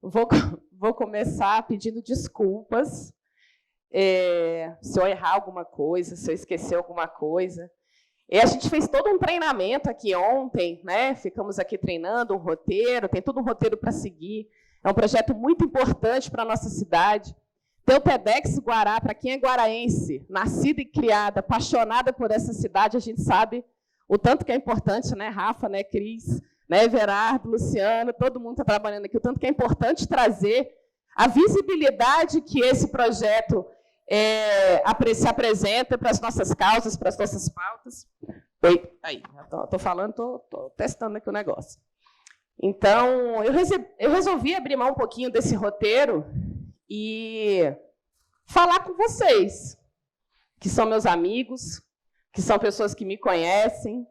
Vou, vou começar pedindo desculpas se eu errar alguma coisa, se eu esquecer alguma coisa. E a gente fez todo um treinamento aqui ontem, né? Ficamos aqui treinando um roteiro, tem todo um roteiro para seguir. É um projeto muito importante para a nossa cidade. Tem o TEDx Guará, para quem é guaraense, nascida e criada, apaixonada por essa cidade, a gente sabe o tanto que é importante, né, Rafa, né, Cris, né, Everardo, Luciano, todo mundo está trabalhando aqui, o tanto que é importante trazer a visibilidade que esse projeto se apresenta para as nossas causas, para as nossas pautas. Oi, aí, estou falando, estou testando aqui o negócio. Então, eu resolvi abrir mão um pouquinho desse roteiro e falar com vocês, que são meus amigos, que são pessoas que me conhecem,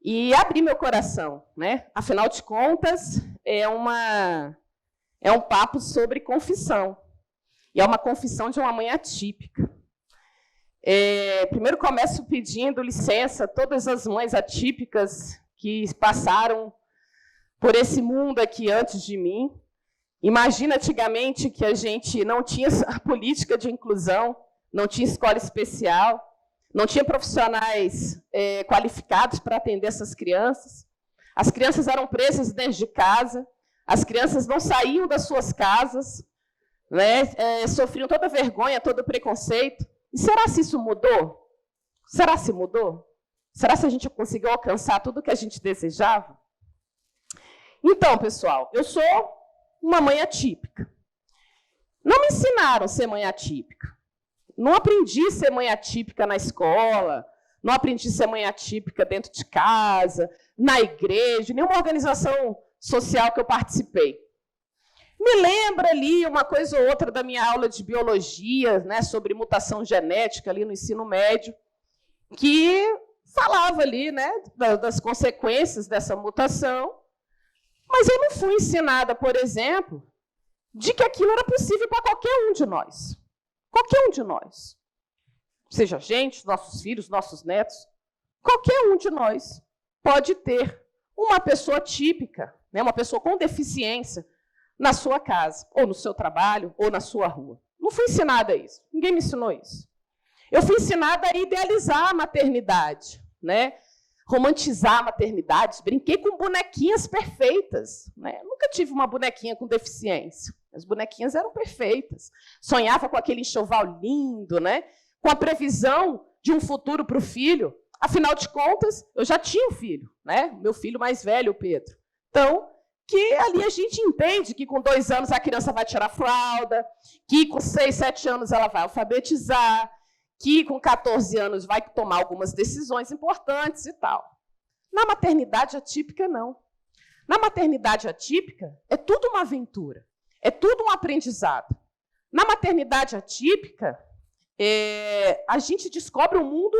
e abrir meu coração, né? Afinal de contas, é um papo sobre confissão. E é uma confissão de uma mãe atípica. Primeiro começo pedindo licença a todas as mães atípicas que passaram por esse mundo aqui antes de mim. Imagina antigamente que a gente não tinha a política de inclusão, não tinha escola especial, não tinha profissionais qualificados para atender essas crianças. As crianças eram presas dentro de casa, as crianças não saíam das suas casas, né? Sofriam toda vergonha, todo preconceito. E será se isso mudou? Será se mudou? Será se a gente conseguiu alcançar tudo o que a gente desejava? Então, pessoal, eu sou uma mãe atípica. Não me ensinaram a ser mãe atípica. Não aprendi a ser mãe atípica na escola, não aprendi a ser mãe atípica dentro de casa, na igreja, nenhuma organização social que eu participei. Me lembra ali uma coisa ou outra da minha aula de biologia, né, sobre mutação genética ali no ensino médio, que falava ali, né, das consequências dessa mutação, mas eu não fui ensinada, por exemplo, de que aquilo era possível para qualquer um de nós. Qualquer um de nós. Seja a gente, nossos filhos, nossos netos, qualquer um de nós pode ter uma pessoa típica, né, uma pessoa com deficiência, na sua casa, ou no seu trabalho, ou na sua rua. Não fui ensinada a isso. Ninguém me ensinou isso. Eu fui ensinada a idealizar a maternidade, né? Romantizar a maternidade. Brinquei com bonequinhas perfeitas, né? Nunca tive uma bonequinha com deficiência. As bonequinhas eram perfeitas. Sonhava com aquele enxoval lindo, né? Com a previsão de um futuro para o filho. Afinal de contas, eu já tinha um filho, né? Meu filho mais velho, o Pedro. Então, que ali a gente entende que com 2 anos a criança vai tirar fralda, que com 6, 7 anos ela vai alfabetizar, que com 14 anos vai tomar algumas decisões importantes e tal. Na maternidade atípica, não. Na maternidade atípica, é tudo uma aventura, é tudo um aprendizado. Na maternidade atípica, a gente descobre um mundo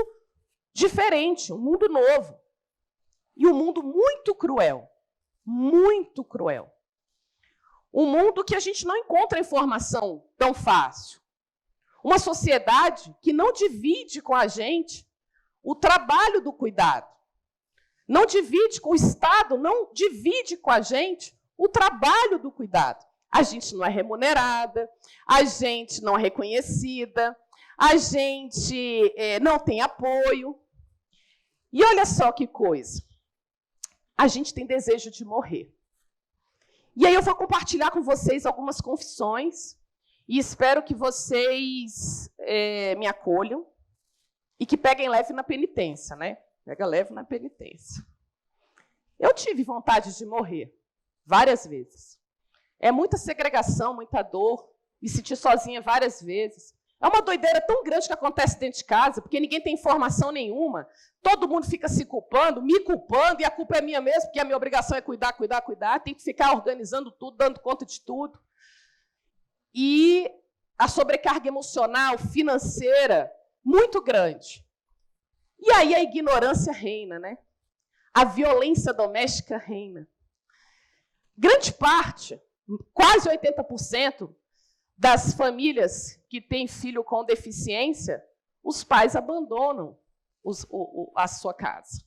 diferente, um mundo novo, e um mundo muito cruel. Muito cruel. Um mundo que a gente não encontra informação tão fácil. Uma sociedade que não divide com a gente o trabalho do cuidado. Não divide com o Estado, não divide com a gente o trabalho do cuidado. A gente não é remunerada, a gente não é reconhecida, a gente não tem apoio. E olha só que coisa. A gente tem desejo de morrer. E aí eu vou compartilhar com vocês algumas confissões e espero que vocês me acolham e que peguem leve na penitência, né? Pega leve na penitência. Eu tive vontade de morrer várias vezes. É muita segregação, muita dor, me senti sozinha várias vezes. É uma doideira tão grande que acontece dentro de casa, porque ninguém tem informação nenhuma. Todo mundo fica se culpando, me culpando, e a culpa é minha mesmo, porque a minha obrigação é cuidar, cuidar, cuidar. Tem que ficar organizando tudo, dando conta de tudo. E a sobrecarga emocional, financeira, muito grande. E aí a ignorância reina, né? A violência doméstica reina. Grande parte, quase 80%, das famílias que têm filho com deficiência, os pais abandonam a sua casa,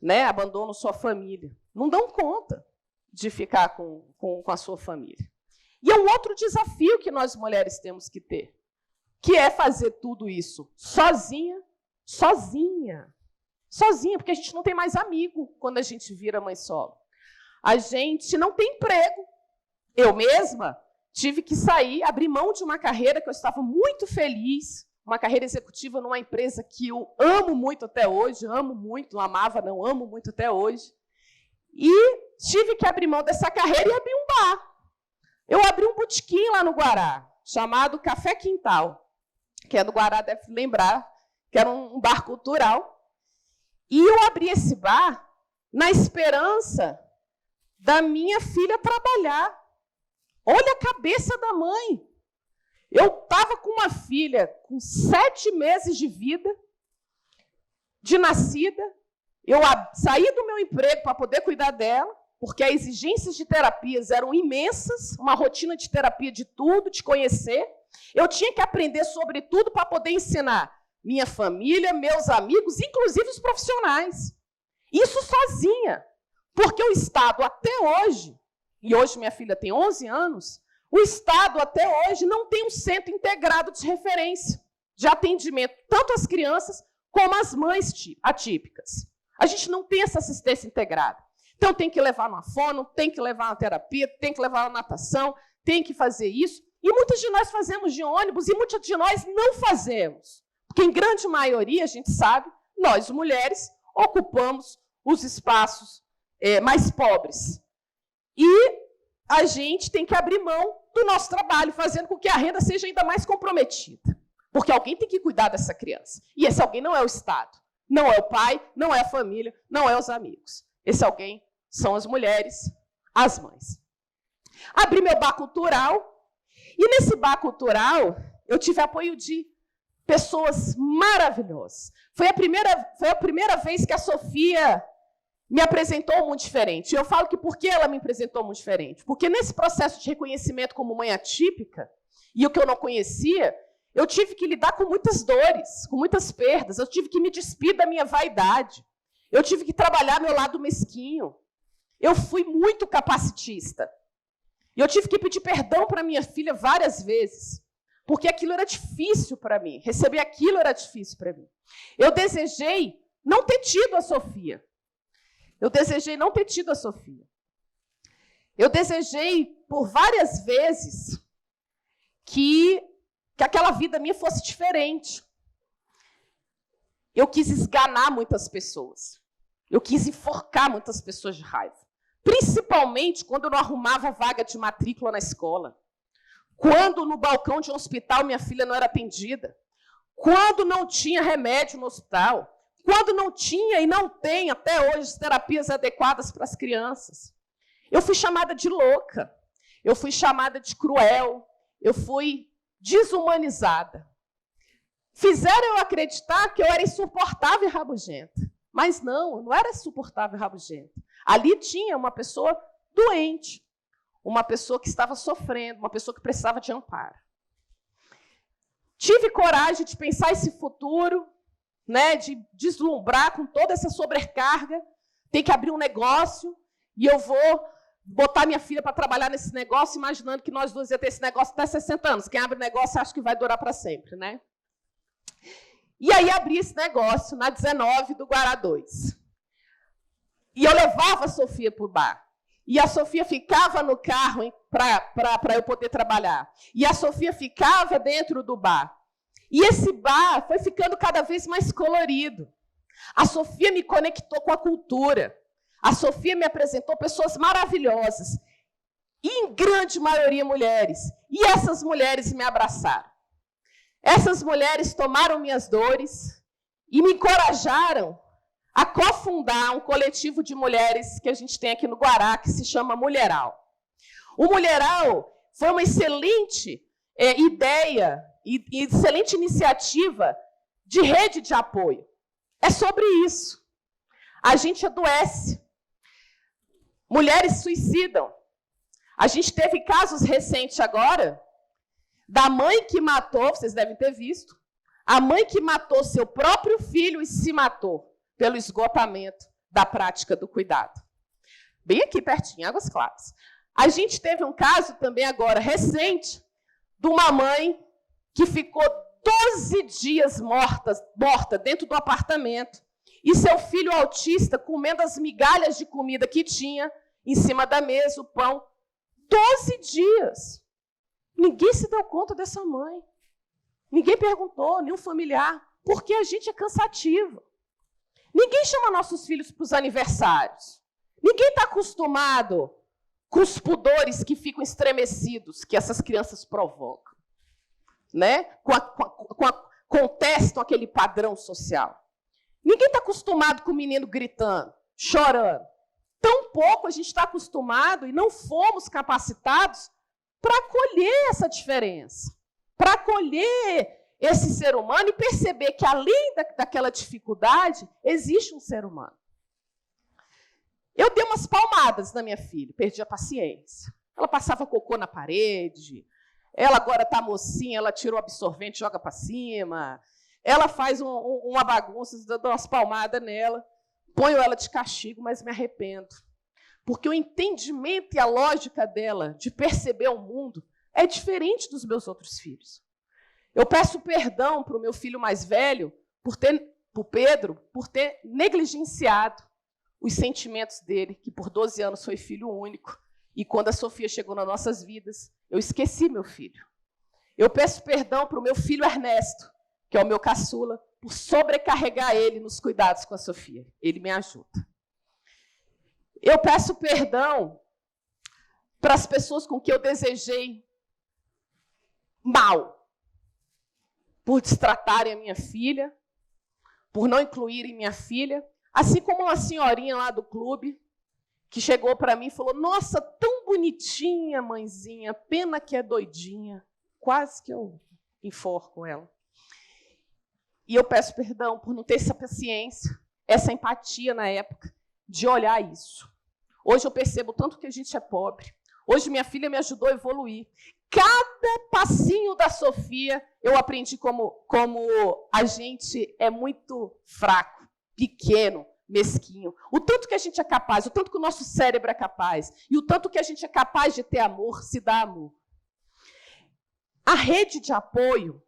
né? Abandonam sua família. Não dão conta de ficar com a sua família. E é um outro desafio que nós mulheres temos que ter, que é fazer tudo isso sozinha, porque a gente não tem mais amigo quando a gente vira mãe solo. A gente não tem emprego. Eu mesma tive que sair, abrir mão de uma carreira que eu estava muito feliz, uma carreira executiva numa empresa que eu amo muito até hoje, amo muito, não amava, não, amo muito até hoje. E tive que abrir mão dessa carreira e abrir um bar. Eu abri um botequim lá no Guará, chamado Café Quintal, que é do Guará, deve lembrar, que era um bar cultural. E eu abri esse bar na esperança da minha filha trabalhar. Olha a cabeça da mãe. Eu estava com uma filha com 7 meses de vida, de nascida. Eu saí do meu emprego para poder cuidar dela, porque as exigências de terapias eram imensas, uma rotina de terapia de tudo, de conhecer. Eu tinha que aprender sobre tudo para poder ensinar minha família, meus amigos, inclusive os profissionais. Isso sozinha, porque o Estado até hoje, e hoje minha filha tem 11 anos, o Estado até hoje não tem um centro integrado de referência, de atendimento, tanto às crianças como às mães atípicas. A gente não tem essa assistência integrada. Então tem que levar no fono, tem que levar na terapia, tem que levar na natação, tem que fazer isso. E muitas de nós fazemos de ônibus e muitas de nós não fazemos. Porque, em grande maioria, a gente sabe, nós, mulheres, ocupamos os espaços mais pobres. E a gente tem que abrir mão do nosso trabalho, fazendo com que a renda seja ainda mais comprometida. Porque alguém tem que cuidar dessa criança. E esse alguém não é o Estado, não é o pai, não é a família, não é os amigos. Esse alguém são as mulheres, as mães. Abri meu bar cultural, e nesse bar cultural eu tive apoio de pessoas maravilhosas. Foi a primeira vez que a Sofia me apresentou muito diferente. Eu falo que por que ela me apresentou muito diferente? Porque nesse processo de reconhecimento como mãe atípica, e o que eu não conhecia, eu tive que lidar com muitas dores, com muitas perdas. Eu tive que me despir da minha vaidade. Eu tive que trabalhar meu lado mesquinho. Eu fui muito capacitista. E eu tive que pedir perdão para minha filha várias vezes, porque aquilo era difícil para mim. Receber aquilo era difícil para mim. Eu desejei não ter tido a Sofia. Eu desejei não ter tido a Sofia. Eu desejei por várias vezes que aquela vida minha fosse diferente. Eu quis esganar muitas pessoas. Eu quis enforcar muitas pessoas de raiva. Principalmente quando eu não arrumava vaga de matrícula na escola. Quando no balcão de um hospital minha filha não era atendida. Quando não tinha remédio no hospital. Quando não tinha e não tem até hoje terapias adequadas para as crianças. Eu fui chamada de louca. Eu fui chamada de cruel. Eu fui desumanizada. Fizeram eu acreditar que eu era insuportável e rabugenta. Mas não, eu não era insuportável e rabugenta. Ali tinha uma pessoa doente, uma pessoa que estava sofrendo, uma pessoa que precisava de amparo. Tive coragem de pensar esse futuro, né, de deslumbrar com toda essa sobrecarga. Tem que abrir um negócio e eu vou botar minha filha para trabalhar nesse negócio, imaginando que nós duas ia ter esse negócio até 60 anos. Quem abre negócio acha que vai durar para sempre, né? E aí abri esse negócio na 19 do Guará 2. E eu levava a Sofia para o bar. E a Sofia ficava no carro para eu poder trabalhar. E a Sofia ficava dentro do bar. E esse bar foi ficando cada vez mais colorido. A Sofia me conectou com a cultura. A Sofia me apresentou pessoas maravilhosas. E, em grande maioria, mulheres. E essas mulheres me abraçaram. Essas mulheres tomaram minhas dores e me encorajaram a cofundar um coletivo de mulheres que a gente tem aqui no Guará, que se chama Mulheral. O Mulheral foi uma excelente ideia e excelente iniciativa de rede de apoio. É sobre isso. A gente adoece. Mulheres suicidam. A gente teve casos recentes agora da mãe que matou, vocês devem ter visto, a mãe que matou seu próprio filho e se matou pelo esgotamento da prática do cuidado. Bem aqui pertinho, Águas Claras. A gente teve um caso também agora, recente, de uma mãe que ficou 12 dias morta dentro do apartamento, e seu filho autista comendo as migalhas de comida que tinha em cima da mesa, o pão. 12 dias. Ninguém se deu conta dessa mãe. Ninguém perguntou, nenhum familiar, porque a gente é cansativo. Ninguém chama nossos filhos para os aniversários. Ninguém está acostumado com os pudores que ficam estremecidos, que essas crianças provocam, né? Contestam aquele padrão social. Ninguém está acostumado com o menino gritando, chorando. Tampouco a gente está acostumado e não fomos capacitados para acolher essa diferença, para acolher esse ser humano e perceber que, além daquela dificuldade, existe um ser humano. Eu dei umas palmadas na minha filha, perdi a paciência. Ela passava cocô na parede, ela agora está mocinha, ela tira o absorvente e joga para cima, ela faz uma bagunça, dou umas palmadas nela, ponho ela de castigo, mas me arrependo. Porque o entendimento e a lógica dela de perceber o mundo é diferente dos meus outros filhos. Eu peço perdão para o meu filho mais velho, para o Pedro, por ter negligenciado os sentimentos dele, que por 12 anos foi filho único. E quando a Sofia chegou nas nossas vidas, eu esqueci meu filho. Eu peço perdão para o meu filho Ernesto, que é o meu caçula, por sobrecarregar ele nos cuidados com a Sofia. Ele me ajuda. Eu peço perdão para as pessoas com quem eu desejei mal, por destratarem a minha filha, por não incluírem minha filha, assim como uma senhorinha lá do clube, que chegou para mim e falou, nossa, tão bonitinha, mãezinha, pena que é doidinha. Quase que eu enforco ela. E eu peço perdão por não ter essa paciência, essa empatia na época, de olhar isso. Hoje eu percebo tanto que a gente é pobre. Hoje minha filha me ajudou a evoluir. Cada passinho da Sofia, eu aprendi como a gente é muito fraco, pequeno, mesquinho. O tanto que a gente é capaz, o tanto que o nosso cérebro é capaz, e o tanto que a gente é capaz de ter amor, se dá amor. A rede de apoio,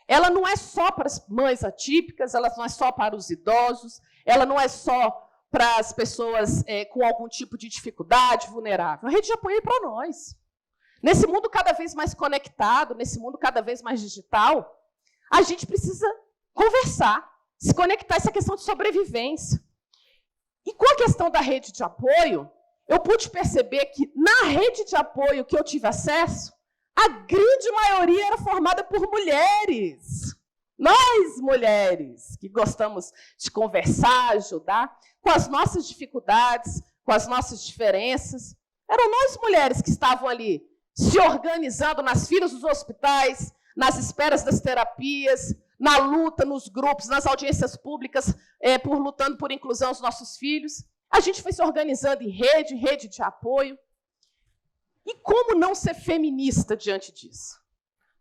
ela não é só para as mães atípicas, ela não é só para os idosos, ela não é só para as pessoas com algum tipo de dificuldade, vulnerável. A rede de apoio é para nós. Nesse mundo cada vez mais conectado, nesse mundo cada vez mais digital, a gente precisa conversar, se conectar, essa questão de sobrevivência. E com a questão da rede de apoio, eu pude perceber que na rede de apoio que eu tive acesso, a grande maioria era formada por mulheres. Nós, mulheres, que gostamos de conversar, ajudar, com as nossas dificuldades, com as nossas diferenças. Eram nós, mulheres, que estavam ali, se organizando nas filas dos hospitais, nas esperas das terapias, na luta, nos grupos, nas audiências públicas, lutando por inclusão dos nossos filhos. A gente foi se organizando em rede de apoio. E como não ser feminista diante disso?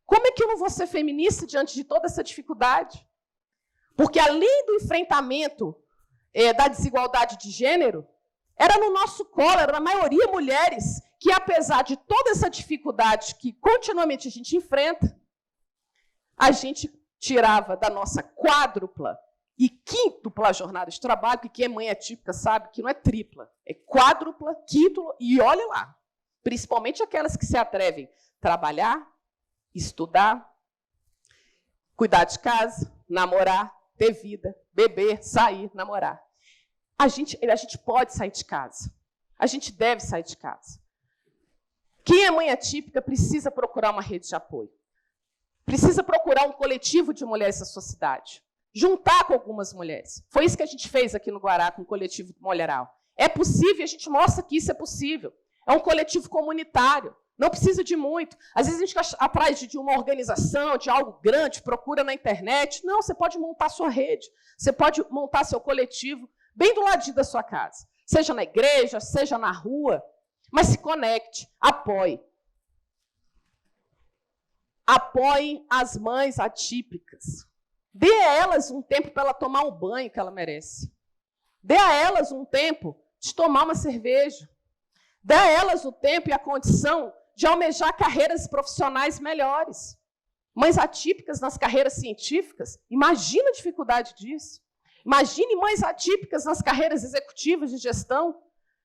Como é que eu não vou ser feminista diante de toda essa dificuldade? Porque, além do enfrentamento da desigualdade de gênero, era no nosso colo, era na maioria mulheres, que, apesar de toda essa dificuldade que continuamente a gente enfrenta, a gente tirava da nossa quádrupla e quíntupla jornada de trabalho, que quem é mãe atípica sabe que não é tripla, é quádrupla, quíntupla, e olha lá, principalmente aquelas que se atrevem a trabalhar, estudar, cuidar de casa, namorar, ter vida, beber, sair, namorar. A gente pode sair de casa. A gente deve sair de casa. Quem é mãe atípica precisa procurar uma rede de apoio. Precisa procurar um coletivo de mulheres da sociedade. Juntar com algumas mulheres. Foi isso que a gente fez aqui no Guará com o coletivo Mulheral. É possível, a gente mostra que isso é possível. É um coletivo comunitário. Não precisa de muito. Às vezes a gente fica atrás de uma organização, de algo grande, procura na internet. Não, você pode montar sua rede. Você pode montar seu coletivo bem do ladinho da sua casa. Seja na igreja, seja na rua. Mas se conecte, apoie. Apoie as mães atípicas. Dê a elas um tempo para ela tomar o banho que ela merece. Dê a elas um tempo de tomar uma cerveja. Dá a elas o tempo e a condição de almejar carreiras profissionais melhores. Mães atípicas nas carreiras científicas, imagina a dificuldade disso. Imagine mães atípicas nas carreiras executivas de gestão.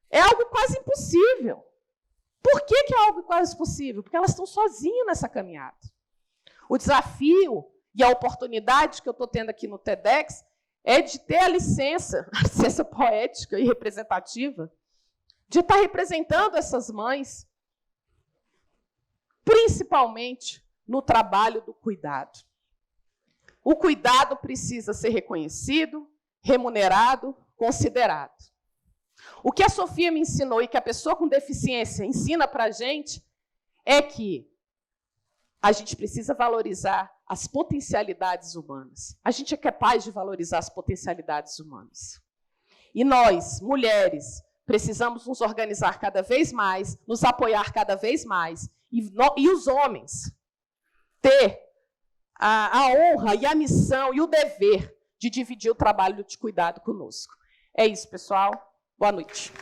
É algo quase impossível. Por que é algo quase impossível? Porque elas estão sozinhas nessa caminhada. O desafio e a oportunidade que eu estou tendo aqui no TEDx é de ter a licença poética e representativa, de estar representando essas mães, principalmente no trabalho do cuidado. O cuidado precisa ser reconhecido, remunerado, considerado. O que a Sofia me ensinou e que a pessoa com deficiência ensina para a gente é que a gente precisa valorizar as potencialidades humanas. A gente é capaz de valorizar as potencialidades humanas. E nós, mulheres, precisamos nos organizar cada vez mais, nos apoiar cada vez mais, e os homens ter a honra e a missão e o dever de dividir o trabalho de cuidado conosco. É isso, pessoal. Boa noite.